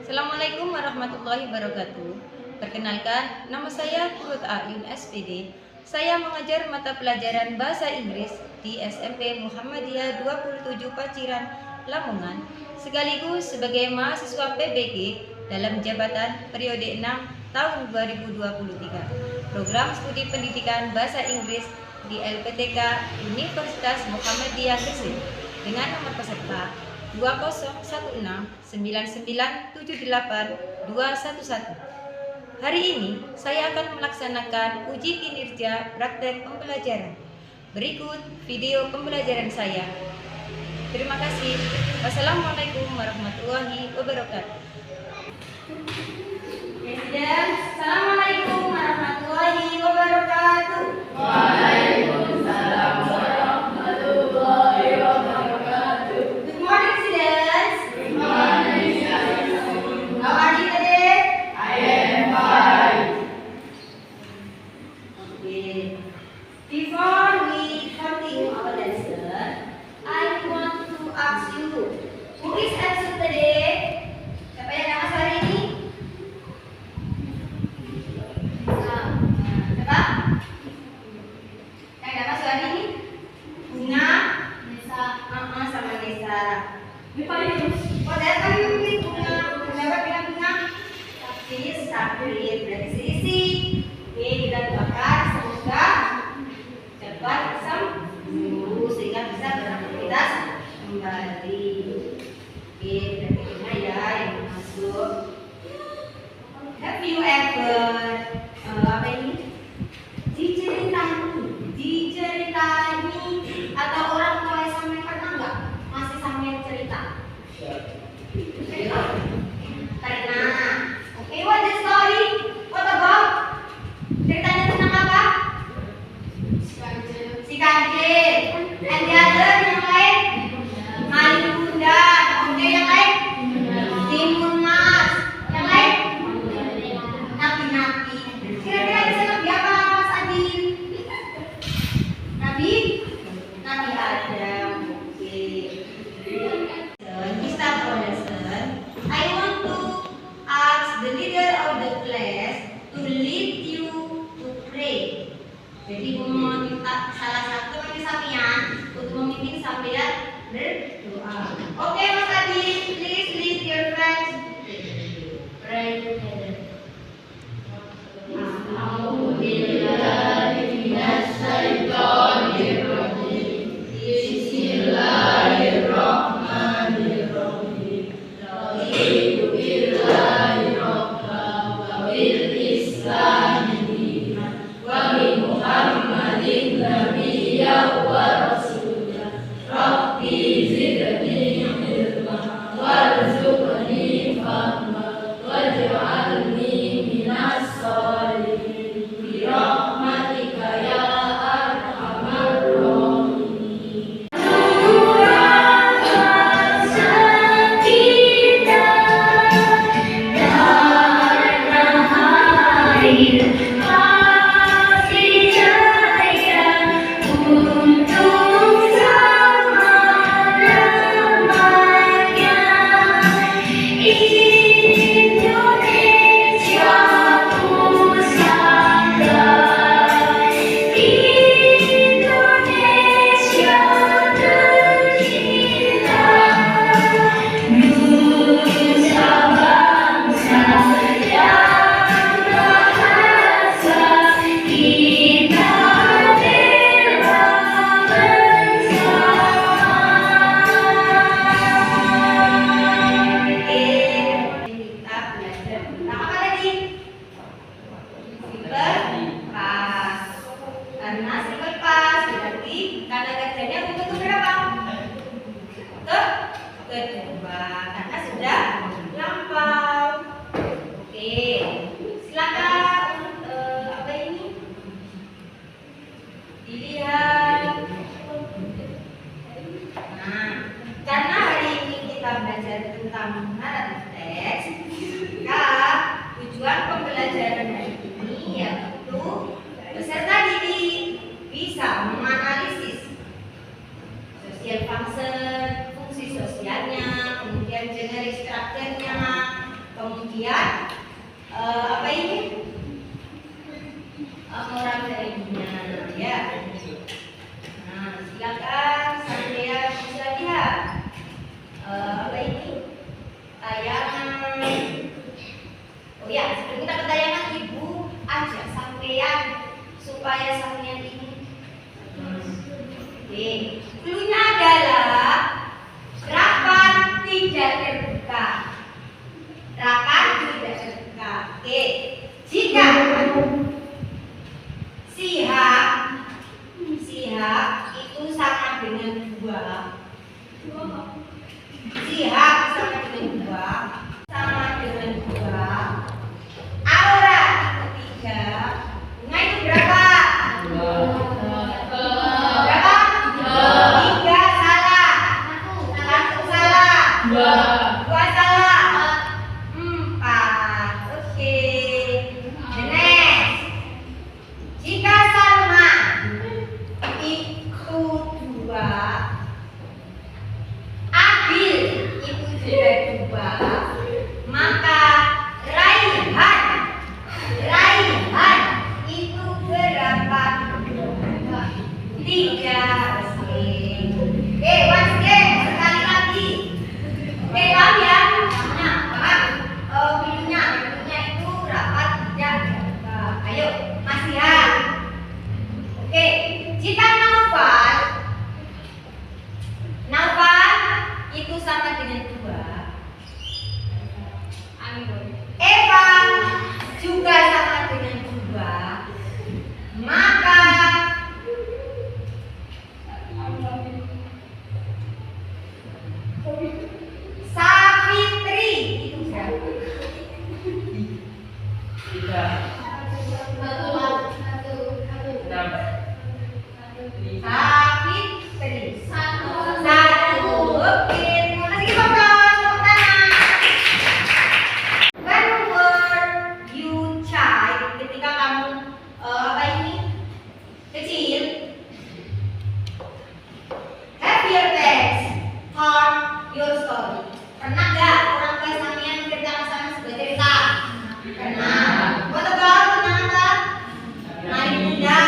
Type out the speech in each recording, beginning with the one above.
Assalamualaikum warahmatullahi wabarakatuh. Perkenalkan, nama saya Purut Ayun SPD. Saya mengajar mata pelajaran Bahasa Inggris di SMP Muhammadiyah 27 Paciran, Lamongan, sekaligus sebagai mahasiswa PBG dalam jabatan periode 6 tahun 2023. Program Studi Pendidikan Bahasa Inggris di LPTK Universitas Muhammadiyah Gresik dengan nomor peserta 20169978211. Hari ini saya akan melaksanakan uji kinerja praktek pembelajaran. Berikut video pembelajaran saya. Terima kasih. Wassalamualaikum warahmatullahi wabarakatuh. Assalamualaikum warahmatullahi wabarakatuh. Waalaikumsalam warahmatullahi wabarakatuh. Good morning, students. Good morning. How are you today? I am fine. Okay. Before we continue our lesson, I want to ask you, who is absent today? Siapa yang ada mas hari ini? Siapa? Yang ada mas hari ini? Bunga? Nisa. Sama Nisa. Bagus. Oh, datang yuk bunga. Siapa bilang bunga? Sis, Sabrit, berarti Sisi. Oke, kita doakan semoga cepat sembuh sehingga bisa beraktivitas kembali. Oke, berarti bunga ya yang masuk. Have you ever apa ini? Diceritani atau orang tua sampai pernah nggak masih sampai cerita? Pernah. Oke, what the story? What about? Ceritanya tentang apa? Si kancil. And the other yang lain? Malin Bunda. Oke, yang lain? Timun Mas. Yang lain? Nabi-nabi. Kira-kira bisa nabi apa Mas Adil? Nabi? Nabi Adam. Oke. We start our lesson. I want to ask the leader of the class to lead you to pray. Jadi meminta salah satu dari sampean untuk memimpin sampean berdoa. Oke, Mas Adi, please lead your friends. Pray together. Tentang naratif teks, maka tujuan pembelajaran hari ini yaitu peserta didik bisa menganalisis social function, fungsi sosialnya, kemudian generik strukturnya, Kemudian apa ini? Moral darinya ya. Nah, silakan saya bisa lihat apa ini? Tayangan. Oh ya, sebelum kita ke tayangan, ibu ajak sampean supaya sampean ini. Oke, cluenya adalah rapat tidak terbuka. Rapat tidak terbuka. Oke, jika sihab itu sama dengan dua. Sihab sama dengan dua. Sama dengan dua. Aura itu tiga. Bunga itu berapa? Berapa? Tiga salah. Satu salah. Dua salah. Empat. Oke. The next. Jika sama itu dua, adil itu juga dua, maka raihan itu berapa? Tiga. Oke, once again, sekali lagi. Oke, paham ya? Nah, paham? Videonya itu rapat tidak terbuka. Ayo, masih ya? Oke, jika Naufal itu sama dengan dua. Eva juga sama dengan dua. Maka Savitri itu berapa? Savitri satu. Oke, terima kasih Bapak. Tepuk tangan. When were you child? Ketika kamu apa ini kecil, have your parents heard your story? Pernah nggak orang tua sampean menceritakan sama sebuah cerita? Pernah. What about tentang apa? Mari Bunda,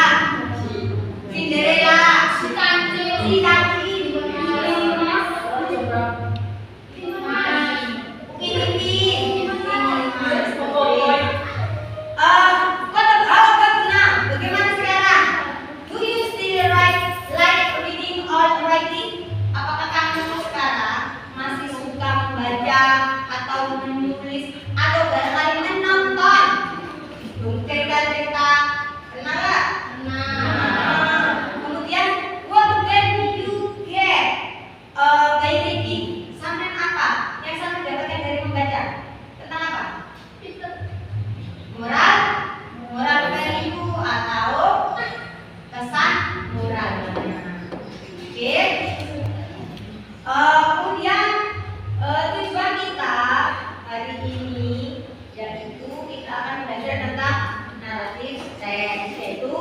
Cinderella, si Tanti, what about now? Bagaimana sekarang? Do you still like reading or writing? Apakah kamu sekarang masih suka membaca atau menulis atau barangkali menonton? Cerita-cerita, pernah nggak? Pernah. Kemudian, what can you get by reading? Sampai apa yang sampai dapatkan dari membaca? Tentang apa? Moral value atau kesan moralnya. Oke. Kemudian tujuan kita hari ini yaitu kita akan belajar tentang naratif teks, yaitu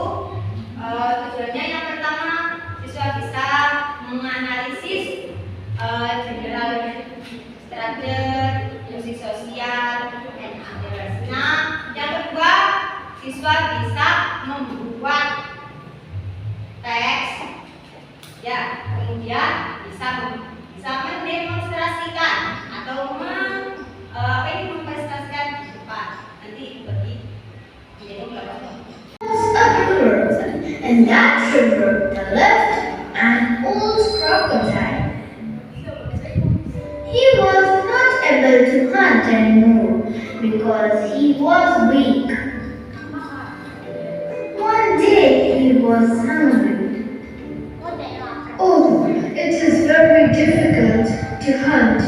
tujuannya yang pertama siswa bisa menganalisis general structure, musik sosial, dan others. Nah, yang kedua siswa bisa membuat teks, ya, kemudian bisa mendemonstrasikan atau mempresentasikan di depan. Nanti bagi menjadi pelajaran. A river, and that river, the left, an old crocodile. He was not able to hunt anymore because he was weak. One day he was hungry. Oh, it is very difficult to hunt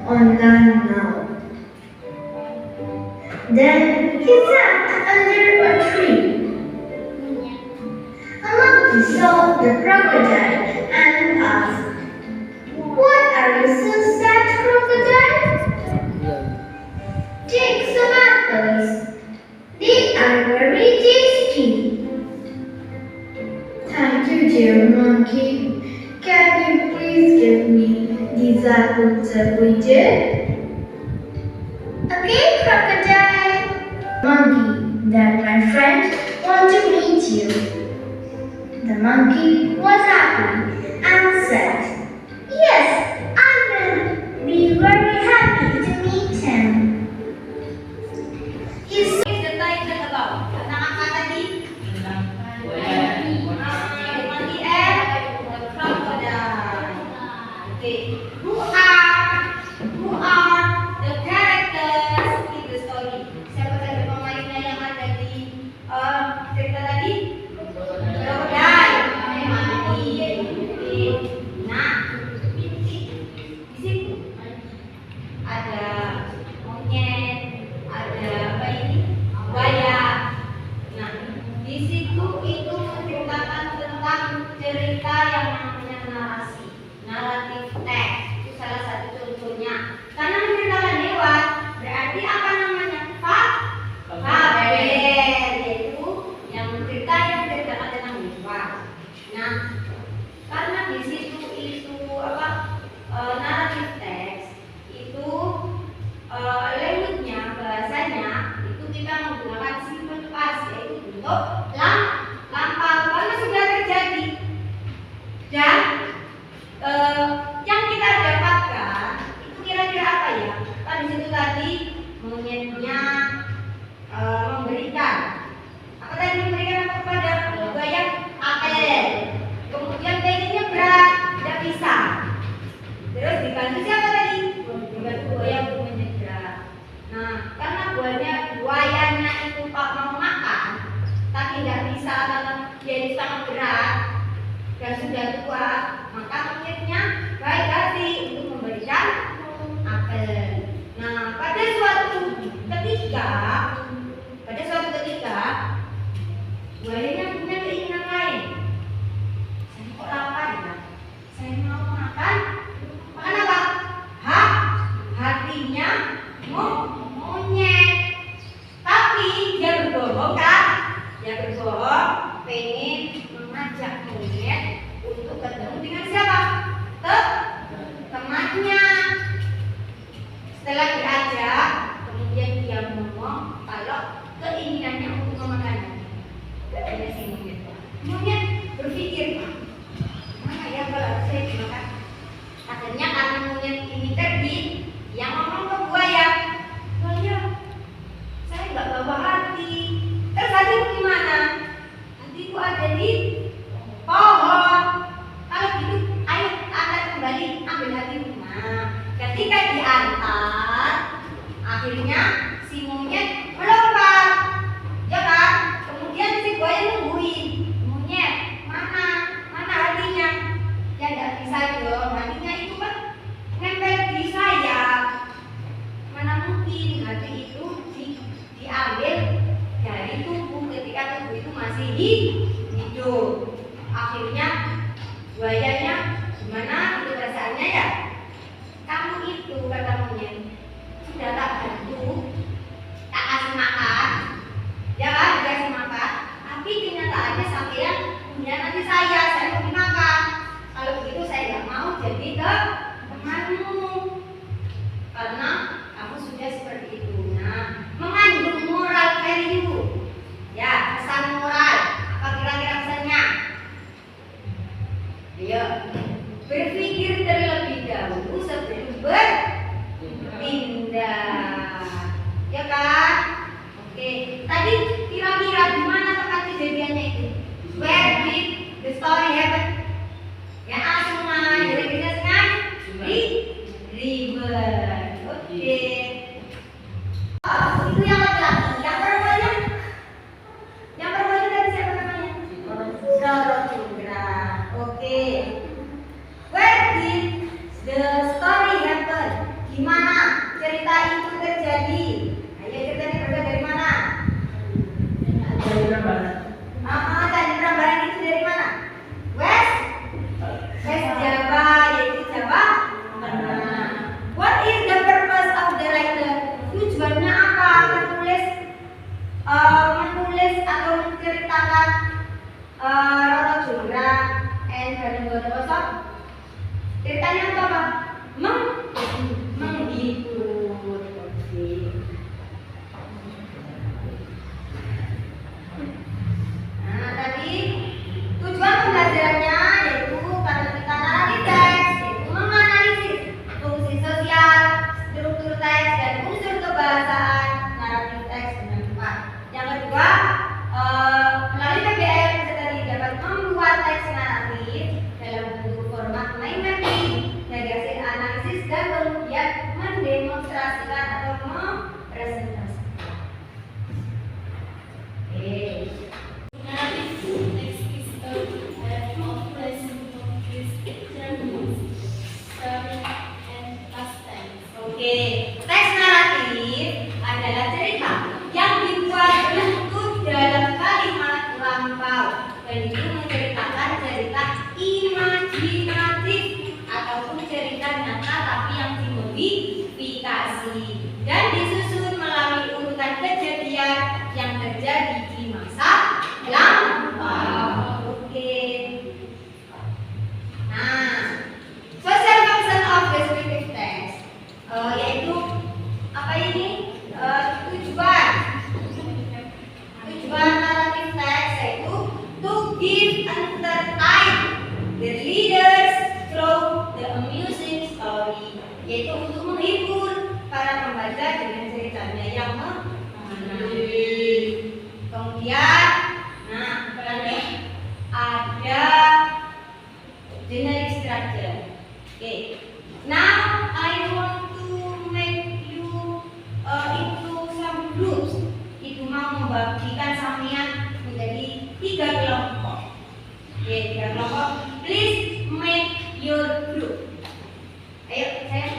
on land now. Then he sat under a tree. A monkey saw the crocodile and asked, "What are you so sad, crocodile? Take some apples. They are very tasty." "Thank you, dear monkey. Can you please give me these apples every day?" Okay, crocodile. Monkey, that my friend want to meet you. The monkey was happy and said, yes, I will be very happy to meet him. He said, What is the title about? Nakaka tadi? Monkey and the crocodile. Okay. Who are the characters in the story? Siapa saja pemainnya yang ada di cerita tadi? Crocodile, monkey. Okay. Nah, di situ ada monyet, ada apa ini? Buaya. Nah, di situ itu menceritakan tentang cerita yang namanya narasi, naratif teks. Itu salah satu contohnya. Karena menceritakan hewan, berarti apa namanya? Fabel, yaitu yang menceritakan tentang hewan. Nah, karena di situ itu naratif teks itu language-nya, bahasanya itu kita menggunakan simple past, yaitu bentuk lampau karena sudah terjadi. Dan yang kita dapatkan itu kira-kira apa ya? Kan di situ tadi monyetnya memberikan apa tadi, memberikan apa kepada buaya? Apel. Kemudian pengennya berat, tidak bisa. Terus dibantu siapa tadi? Dibantu buaya untuk menyeberang. Nah, karena buayanya itu mau makan, tapi tidak bisa karena dia itu sangat berat dan sudah tua, maka monyetnya baik hati untuk memberikan apel. Nah, pada suatu ketika buayanya punya keinginan lain. Saya kok lapar ya? Saya mau makan apa? Hatinya monyet. Tapi dia berbohong kan? Dia berbohong, pengen mengajak monyet untuk ketemu dengan siapa? Temannya. Setelah diajak, kemudian dia ngomong kalau keinginannya untuk memakannya. Ada si monyet. Monyet berpikir, mana ya kalau saya dimakan? Akhirnya karena monyet ini pergi, yang ngomong ke buaya, saya nggak bawa hati. Terus hatimu gimana? Hatiku ada di pohon. Kalau gitu, ayo angkat kembali, ambil hatimu. Nah, ketika diantar, akhirnya si monyet melompat, ya kan? Kemudian si buaya nungguin, monyet mana hatinya? Ya nggak bisa dong, hatinya itu kan nempel di sayap. Mana mungkin hati itu diambil dari tubuh ketika tubuh itu masih hidup. Akhirnya buayanya gimana itu perasaannya ya? Kamu itu kata monyet sudah tak bantu, tak kasih makan, ya kan? Dikasih makan, tapi kenyataannya sampean punya nanti saya mau dimakan. Kalau begitu saya nggak mau jadi temanmu karena kamu sudah seperti itu. Nah, mengandung moral value, ya pesan moral. Apa kira-kira pesannya? Ayo, berpikir terlebih dahulu sebelum bertindak, ya kan? Oke, tadi kira-kira di mana tempat kejadiannya itu? Where did the story happen? Ya, sungai, kira-kira sungai? River. Oke. Itu yang laki-laki, yang perempuannya? Yang perempuannya tadi siapa namanya? Doro Chandra. Oke. Where did the story happen? Di mana cerita itu terjadi? Ayo ceritanya berasal dari mana? Dari Prambanan. Dari Prambanan itu dari mana? West Java, yaitu Jawa Tengah. What is the purpose of the writer? Tujuannya apa? Menulis atau menceritakan Roro Jonggrang and Bareng Bondowoso. Ceritanya apa? Menghibur. Oke. pembahasan naratif teks dengan tepat. Yang kedua, melalui PBL peserta didik dapat membuat teks naratif dalam bentuk format mind mapping dari hasil analisis dan kemudian mendemonstrasikan atau mempresentasikan. Oke, teks naratif adalah cerita yang dibuat bentuk dalam kalimat lampau dan itu menceritakan cerita imajinatif ataupun cerita nyata tapi yang dimodifikasi dan disusun melalui urutan kejadian yang terjadi di masa lampau. Oke. Nah, social function of descriptive text yaitu apa ini? Tujuan naratif teks yaitu to give entertain the readers through the amusing story, yaitu untuk menghibur para pembaca dengan ceritanya yang menarik. Kemudian, nah berarti ada generic structure. Okay. Now I want to make you into some groups. Itu mau membagikan sampean menjadi 3 kelompok. Oke, 3 kelompok. Please make your group. Ayo, saya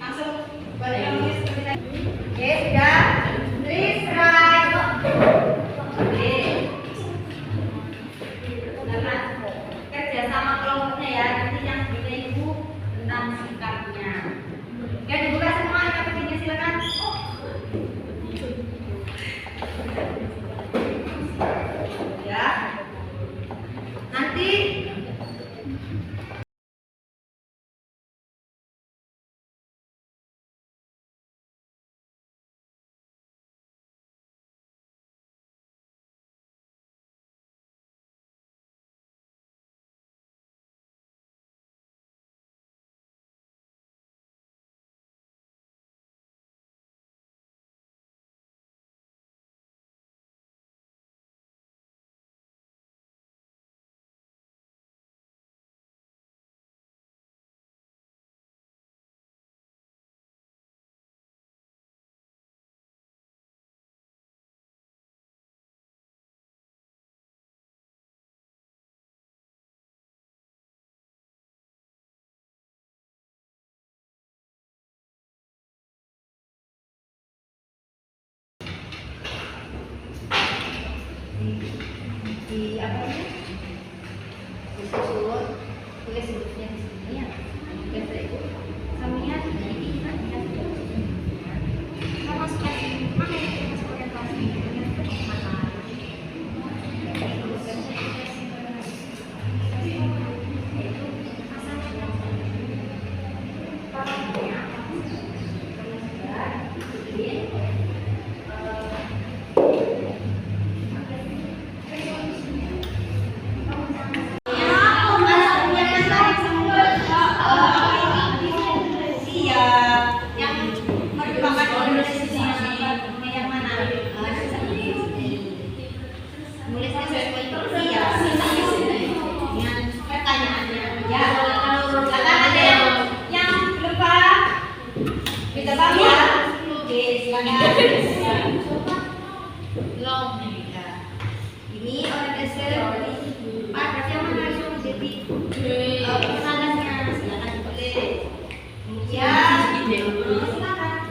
langsung boleh menulis seperti tadi. Oke, sudah. Please write. Oke. Nah, kerja sama kelompoknya ya. Nanti yang kita ibu tentang sikapnya. Oke, dibuka semua KPT-nya silakan. Ya. Nanti di apa ini? Disusun, tulis hurufnya di sini ya. Dan setelah itu sampean ini kan kita masuk kelas mana ya? Kita masuk ke kelas ini. Ini organisasi Pak, berarti yang mana langsung jadi pesanannya silakan ditulis. Kemudian silakan.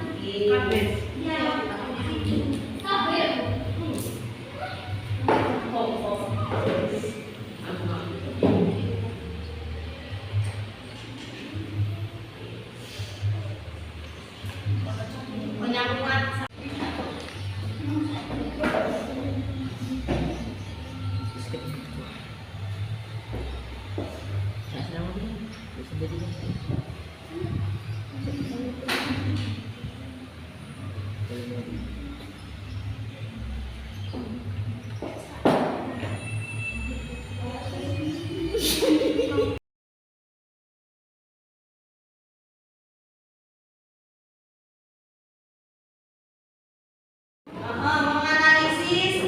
Menganalisis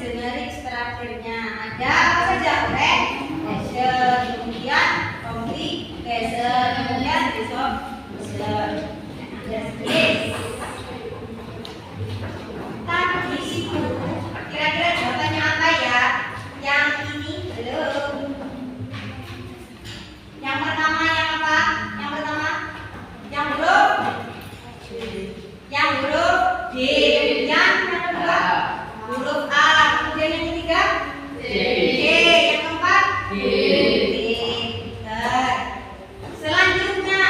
generik strukturnya. Ada apa saja? Question, kemudian complication, kemudian resolution. Yes. Tadi itu kira-kira jawabannya apa ya? Yang ini belum. Yang pertama yang apa? Yang pertama yang huruf D. Yang kedua huruf A. Kemudian yang ketiga D. Yang keempat D. Selanjutnya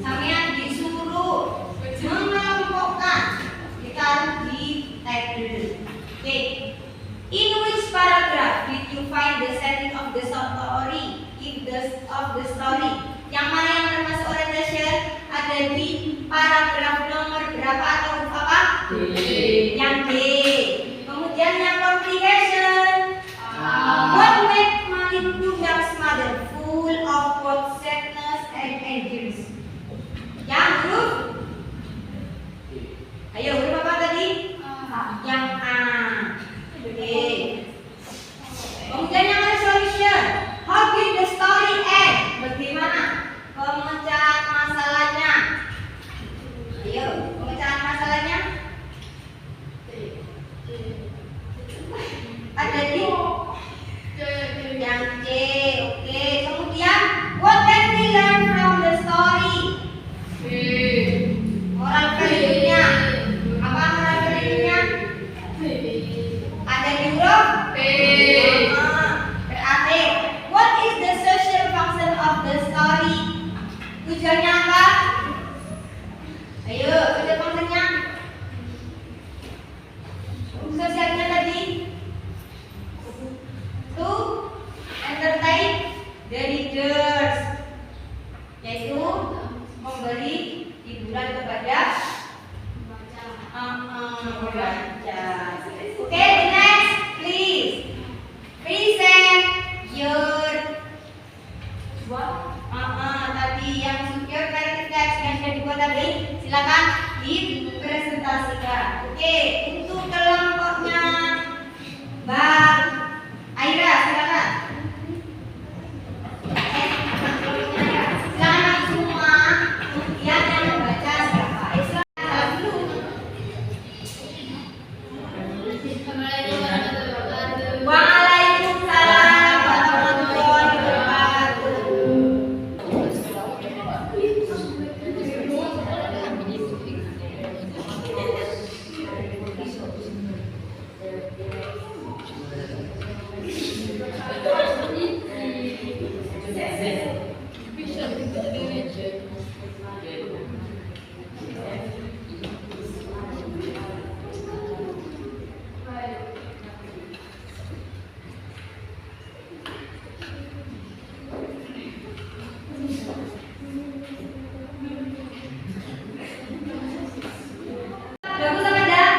sampean disuruh mengelompokkan, ditaruh di table. Oke. In which paragraph did you find the setting of the story? Yang mana yang termasuk orientation ada di paragraf nomor berapa atau huruf apa? D. Yang D. Kemudian yang complication. What made Malik Tunggal's mother full of both sadness and anger? Yang huruf? Ayo huruf apa tadi? Yang A. Oke. Kemudian yang resolution. How did the story end? Bagaimana pemecahan masalahnya? Ayo, pemecahan masalahnya. Ada di yang C. Oke. Kemudian, what can we learn from the story? Moral value-nya. Apa moral value-nya? Ada di huruf P. Berarti, what is the social function of the story? Tujuannya apa? Ayo, social functionnya. Sosialnya tadi to entertain the readers, yaitu memberi hiburan kepada pembaca. Oke, the next, please present your tadi yang superior narrative text yang sudah dibuat tadi, silakan dipresentasikan. Oke, untuk kelompoknya Mbak Aira, silakan. Silakan semua. Kemudian yang membaca siapa? Silakan dulu. Waalaikumsalam warahmatullahi wabarakatuh. Bagus apa enggak?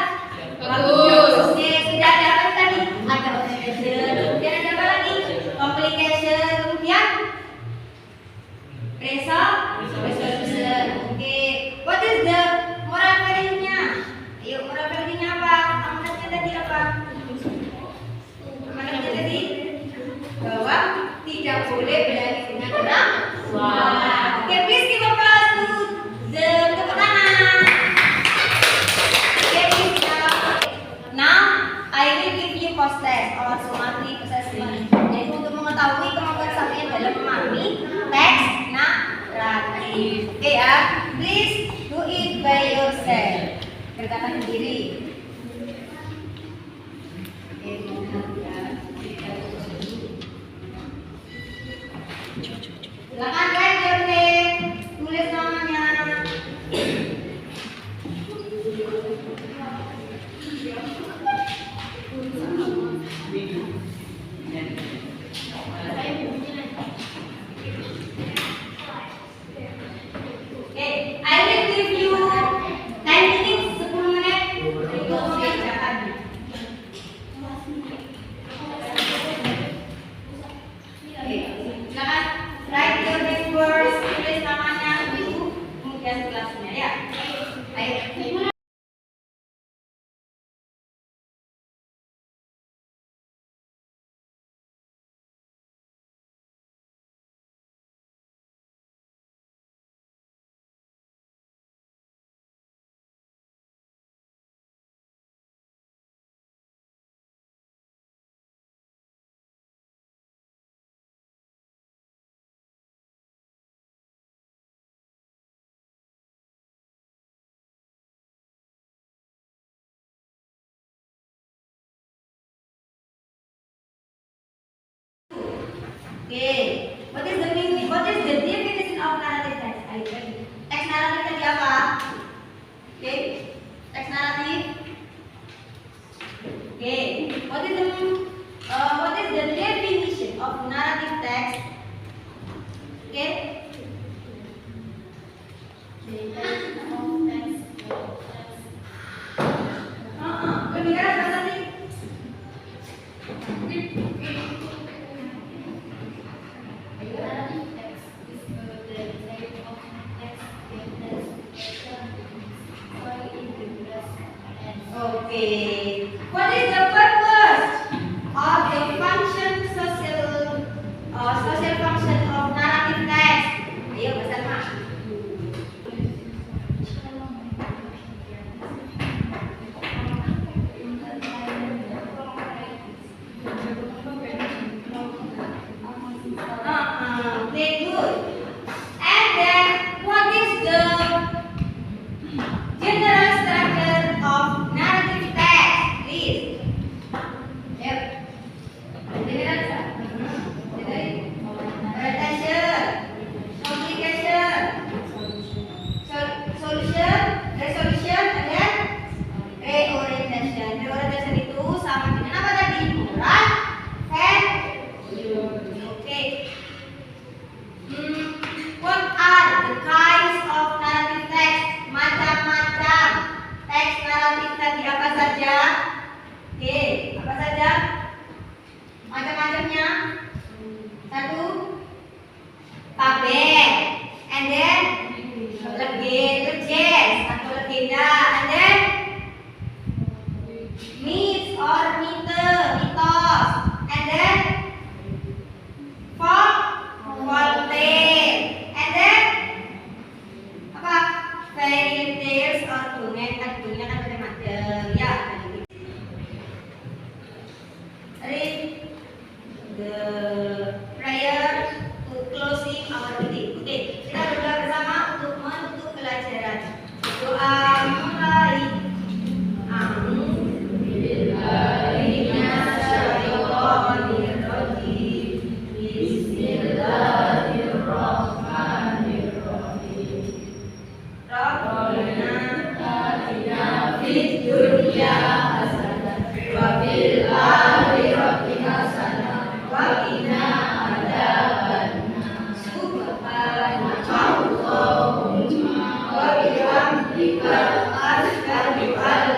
Bagus. Oke, sudah ada apa tadi? Ada orientation. Kemudian ada apa lagi? Complication. Kemudian resolution. Oke. What is the moral value-nya? Ayo, moral value-nya apa? Amanatnya tadi apa? Amanatnya tadi bahwa tidak boleh berani dengan orang tua. Oke, please give applause to the tepuk tangan. Now, I will give you post test or summary assessment, yaitu untuk mengetahui kemampuan sampean dalam memahami teks naratif. Oke ya, please do it by yourself. Kerjakan sendiri. Silakan write your name, tulis namanya. Okay, I will give you 10 minutes, 10 menit untuk mengerjakan. Okay, silakan write your name first, tulis namanya dulu, kemudian kelasnya ya. Ayo. Okay. What is the meaning? What is the definition of narrative text? Ayo tadi. Teks naratif tadi apa? Okay. Teks naratif. Okay. What is the definition of narrative text? Okay. Berbicara bahasa sih. Okay. What is the purpose of the social function of narrative text? Ayo, Mas Salma. Okay, good. And then, what is the general structure of narrative text? Please. Yep. General structure. Presentation, communication, solution, resolution, and then reorientation. Reorientation itu sama dengan apa tadi? Moral and okay. What are the kinds of narrative text? Macam-macam teks naratif tadi apa saja? Oke, apa saja? Macam-macamnya. Satu, fabel, and then legend atau legenda, and then myth or mitos, and then folktale, and then apa? Fairy tales or dongeng. Dongengnya kan macam-macam ya. Read the prayer to closing our meeting. Oke, kita berdoa bersama untuk menutup pelajaran. Doa mulai. Amin. Bismillahirrahmanirrahim. Rabbana atina fid dunya hasanah wa fil akhirati hasanah wa qina adzabannar. Subhanakallahumma wa bihamdika asyhadu an